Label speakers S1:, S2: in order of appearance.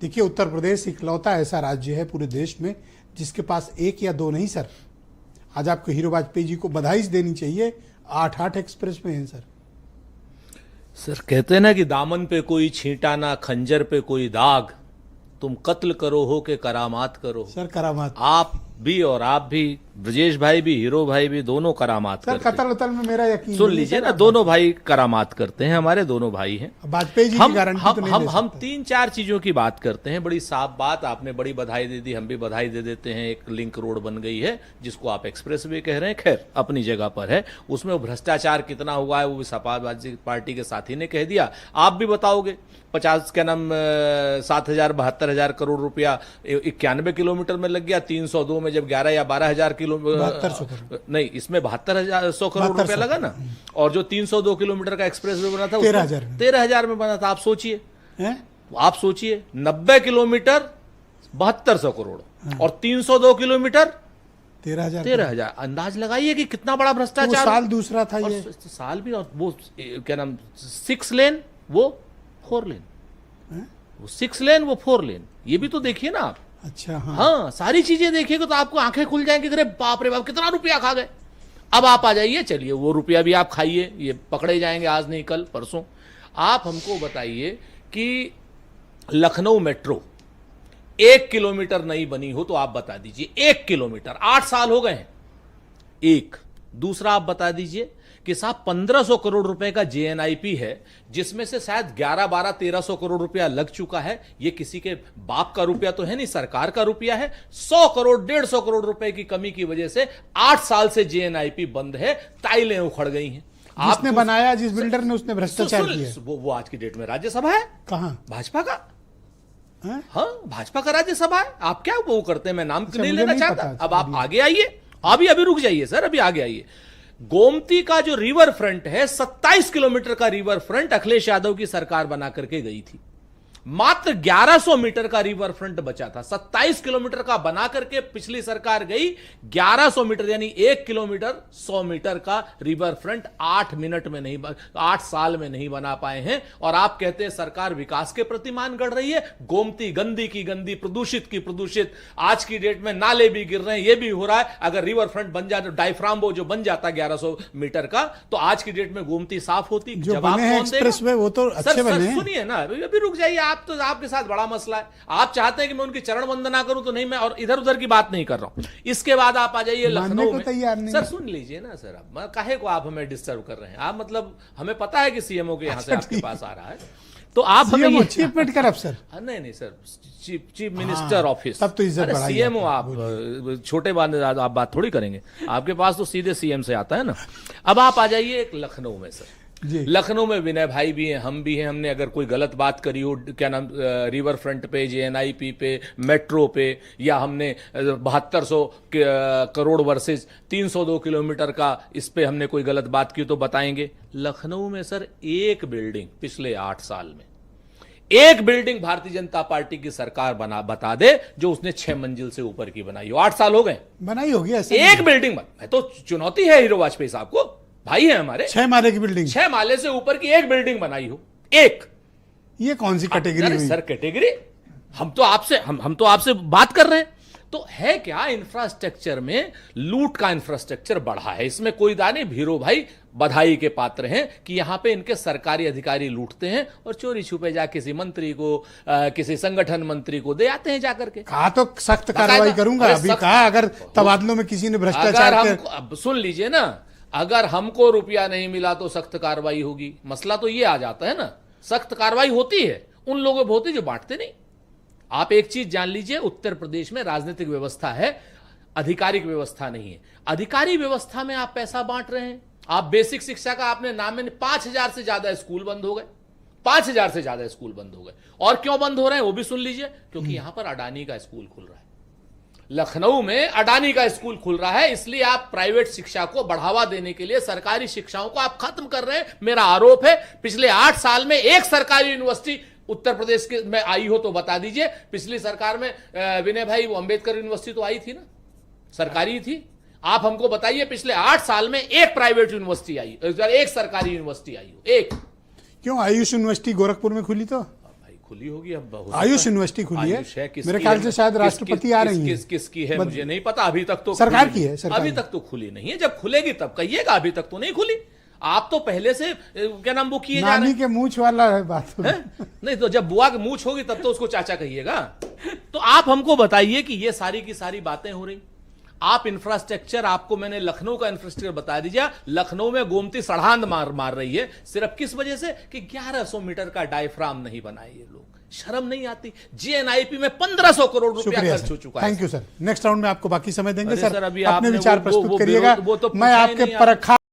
S1: देखिए, उत्तर प्रदेश इकलौता ऐसा राज्य है पूरे देश में जिसके पास एक या दो नहीं सर, आज आपको हीरो वाजपेयी जी को बधाई देनी चाहिए, 8-8 एक्सप्रेस में हैं सर।
S2: सर कहते हैं ना कि दामन पे कोई छींटा ना, खंजर पे कोई दाग, तुम कत्ल करो हो के करामात करो।
S1: सर करामात
S2: आप भी और आप भी, ब्रजेश भाई भी, हीरो भाई भी, दोनों करामात
S1: सर,
S2: करते हैं।
S1: कत्ल वतल में मेरा यकीन
S2: सुन
S1: नहीं
S2: लीजिए
S1: सर,
S2: ना, दोनों भाई करामात करते हैं, हमारे दोनों भाई हैं।
S1: वाजपेयी जी की गारंटी तो नहीं ले
S2: हम
S1: सकते।
S2: 3-4 चीजों की बात करते हैं, बड़ी साफ बात, आपने बड़ी बधाई दे दी, हम भी बधाई दे देते हैं। एक लिंक रोड बन गई है जिसको आप एक्सप्रेस वे कह रहे हैं, खैर अपनी जगह पर है। उसमें वो भ्रष्टाचार कितना हुआ है वो भी सपा पार्टी के साथी ने कह दिया, आप भी बताओगे। 50 क्या नाम 7,000-72,000 करोड़ रुपया 91 किलोमीटर में लग गया, 302 में जब 11 या 12,000 किलोमीटर नहीं, इसमें 72,100 करोड़ रुपया लगा ना। और जो 302 किलोमीटर का एक्सप्रेस वे बना था 13,000 में बना था। आप सोचिए, 90 किलोमीटर 7200 करोड़ और 302 किलोमीटर 13,000। अंदाज लगाइए कि कितना बड़ा भ्रष्टाचार।
S1: तो साल दूसरा था ये
S2: साल भी, और वो क्या नाम 6 लेन वो 4 लेन, वो 6 लेन वो 4 लेन, ये भी तो देखिए ना आप।
S1: अच्छा
S2: हाँ, सारी चीजें देखिएगा तो आपको आंखें खुल जाएंगी, अरे बाप रे बाप कितना रुपया खा गए। अब आप आ जाइए, चलिए वो रुपया भी आप खाइए, ये पकड़े जाएंगे आज नहीं कल परसों। आप हमको बताइए कि लखनऊ मेट्रो 1 किलोमीटर नहीं बनी हो तो आप बता दीजिए, 1 किलोमीटर 8 साल हो गए हैं। एक दूसरा आप बता दीजिए कि साहब 1,500 करोड़ रुपए का जेएनआईपी है, जिसमें से शायद 11-12-1,300 करोड़ रुपया लग चुका है। ये किसी के बाप का रुपया तो है नहीं, सरकार का रुपया है। 100 करोड़ 150 करोड़ रुपए की कमी की वजह से 8 साल से जेएनआईपी बंद है, टाइलें उखड़ गई हैं।
S1: जिसने बनाया, जिस बिल्डर ने, उसने भ्रष्टाचार किया।
S2: वो आज की डेट में राज्यसभा है।
S1: कहां?
S2: भाजपा का। हाँ, भाजपा का राज्यसभा है। आप क्या वो करते हैं, मैं नाम नहीं लेना चाहता। अब आप आगे आइए, अभी रुक जाइए सर, अभी आगे आइए। गोमती का जो रिवर फ्रंट है, 27 किलोमीटर का रिवर फ्रंट अखिलेश यादव की सरकार बना करके गई थी। मात्र 1100 मीटर का रिवर फ्रंट बचा था। 27 किलोमीटर का बना करके पिछली सरकार गई, 1100 मीटर यानी 1 किलोमीटर 100 मीटर का रिवर फ्रंट 8 मिनट में नहीं, 8 साल में नहीं बना पाए हैं। और आप कहते हैं सरकार विकास के प्रतिमान गढ़ रही है। गोमती गंदी की गंदी, प्रदूषित की प्रदूषित, आज की डेट में नाले भी गिर रहे हैं, यह भी हो रहा है। अगर रिवर फ्रंट बन जाए, डायफ्राम जो बन जाता 1100 मीटर का, तो आज की डेट में गोमती साफ होती।
S1: जवाब एक्सप्रेस वे वो तो अच्छे बने हैं।
S2: सुनिए ना, अभी रुक जाइए। आप तो, आपके साथ बड़ा मसला है, आप चाहते हैं कि मैं उनकी चरण वंदना करूं तो नहीं, मैं और इधर उधर की बात नहीं कर रहा हूं। इसके बाद आप आ जाइए लखनऊ में। सर सुन लीजिए ना सर, अब काहे को आप हमें डिस्टर्ब कर रहे हैं। आप मतलब हमें पता है कि सीएमओ के यहां से आपके पास आ रहा है, तो आप हमें
S1: चीफ मेडिकल अफसर,
S2: नहीं सर, चीफ मिनिस्टर ऑफिस,
S1: तब तो इज्जत बढ़ाई।
S2: सीएमओ आप छोटे बात आप बात थोड़ी करेंगे, आपके पास तो सीधे सीएम से आता है ना। अब आप आ जाइए एक लखनऊ में सर। लखनऊ में विनय भाई भी हैं, हम भी हैं। हमने अगर कोई गलत बात करी हो, क्या नाम रिवर फ्रंट पे, जेएनआईपी पे, मेट्रो पे, या हमने 7200 करोड़ वर्सेस 302 किलोमीटर का, इस पे हमने कोई गलत बात की तो बताएंगे। लखनऊ में सर एक बिल्डिंग पिछले 8 साल में, एक बिल्डिंग भारतीय जनता पार्टी की सरकार बता दे जो उसने 6 मंजिल से ऊपर की बनाई हो। 8 साल हो गए,
S1: बनाई होगी
S2: एक बिल्डिंग। मैं तो चुनौती है हीरो वाजपेयी साहब को, भाई है हमारे।
S1: 6 माले की बिल्डिंग,
S2: 6 माले से ऊपर की एक बिल्डिंग बनाई हो, एक।
S1: ये कौन सी कैटेगरी हुई
S2: सर? कैटेगरी हम तो आपसे बात कर रहे हैं। तो है क्या, इंफ्रास्ट्रक्चर में लूट का इंफ्रास्ट्रक्चर बढ़ा है, इसमें कोई दाने। हीरो भाई बधाई के पात्र हैं कि यहां पे इनके सरकारी अधिकारी लूटते हैं और चोरी छुपे जा किसी मंत्री को, किसी संगठन मंत्री को दे आते हैं जाकर के।
S1: कहा तो सख्त कार्रवाई करूंगा, अभी कहा अगर तबादलों में किसी ने भ्रष्टाचार।
S2: सुन लीजिए ना, अगर हमको रुपया नहीं मिला तो सख्त कार्रवाई होगी। मसला तो ये आ जाता है ना, सख्त कार्रवाई होती है उन लोगों पर होती जो बांटते नहीं। आप एक चीज जान लीजिए, उत्तर प्रदेश में राजनीतिक व्यवस्था है, आधिकारिक व्यवस्था नहीं है। अधिकारी व्यवस्था में आप पैसा बांट रहे हैं। आप बेसिक शिक्षा का आपने नाम में 5,000 से ज्यादा स्कूल बंद हो गए, 5,000 से ज्यादा स्कूल बंद हो गए। और क्यों बंद हो रहे हैं वो भी सुन लीजिए, क्योंकि यहां पर अडानी का स्कूल खुल रहा है। लखनऊ में अडानी का स्कूल खुल रहा है, इसलिए आप प्राइवेट शिक्षा को बढ़ावा देने के लिए सरकारी शिक्षाओं को आप खत्म कर रहे हैं। मेरा आरोप है पिछले 8 साल में एक सरकारी यूनिवर्सिटी उत्तर प्रदेश के में आई हो तो बता दीजिए। पिछली सरकार में विनय भाई, वो अंबेडकर यूनिवर्सिटी तो आई थी ना, सरकारी थी। आप हमको बताइए पिछले 8 साल में एक प्राइवेट यूनिवर्सिटी आई, एक सरकारी यूनिवर्सिटी आई हो, एक।
S1: क्यों? आयुष यूनिवर्सिटी गोरखपुर में खुली तो
S2: खुली होगी अब हो सकता
S1: आयुष
S2: है।
S1: यूनिवर्सिटी खुली है,
S2: आयुष किसकी
S1: मेरे ख्याल
S2: है?
S1: से शायद
S2: किस-
S1: राष्ट्रपति
S2: किस-
S1: आ
S2: किस-
S1: रही हैं।
S2: किसकी है मुझे नहीं पता, अभी तक तो
S1: सरकार
S2: खुली
S1: की है,
S2: नहीं।
S1: सरकार
S2: अभी
S1: की।
S2: तक तो खुली नहीं है, जब खुलेगी तब कहिएगा, अभी तक तो नहीं खुली। आप तो पहले से क्या नाम वो किए जा रहे
S1: नानी
S2: हैं।
S1: के मूछ वाला है बात।
S2: नहीं तो जब बुआ की मूछ होगी तब तो उसको चाचा कहिएगा। तो आप हमको बताइए कि ये सारी की सारी बातें हो रही। आप इंफ्रास्ट्रक्चर, आपको मैंने लखनऊ का इंफ्रास्ट्रक्चर बता दीजिए। लखनऊ में गोमती सड़ांध मार रही है सिर्फ किस वजह से कि 1100 मीटर का डायफ्राम नहीं बनाए ये लोग। शर्म नहीं आती। जीएनआईपी में 1500 करोड़ रुपया
S1: शुक्रिया
S2: खर्च हो चुका है।
S1: Thank you sir. Next round में आपको बाकी समय देंगे
S2: अरे
S1: सर,
S2: सर, अभी
S1: अपने
S2: आपने
S1: विचार
S2: वो
S1: प्रस्तुत
S2: विरोध-
S1: करिएगा।
S2: वो तो
S1: मैं
S2: पूछा ही
S1: आपके
S2: नहीं
S1: परखा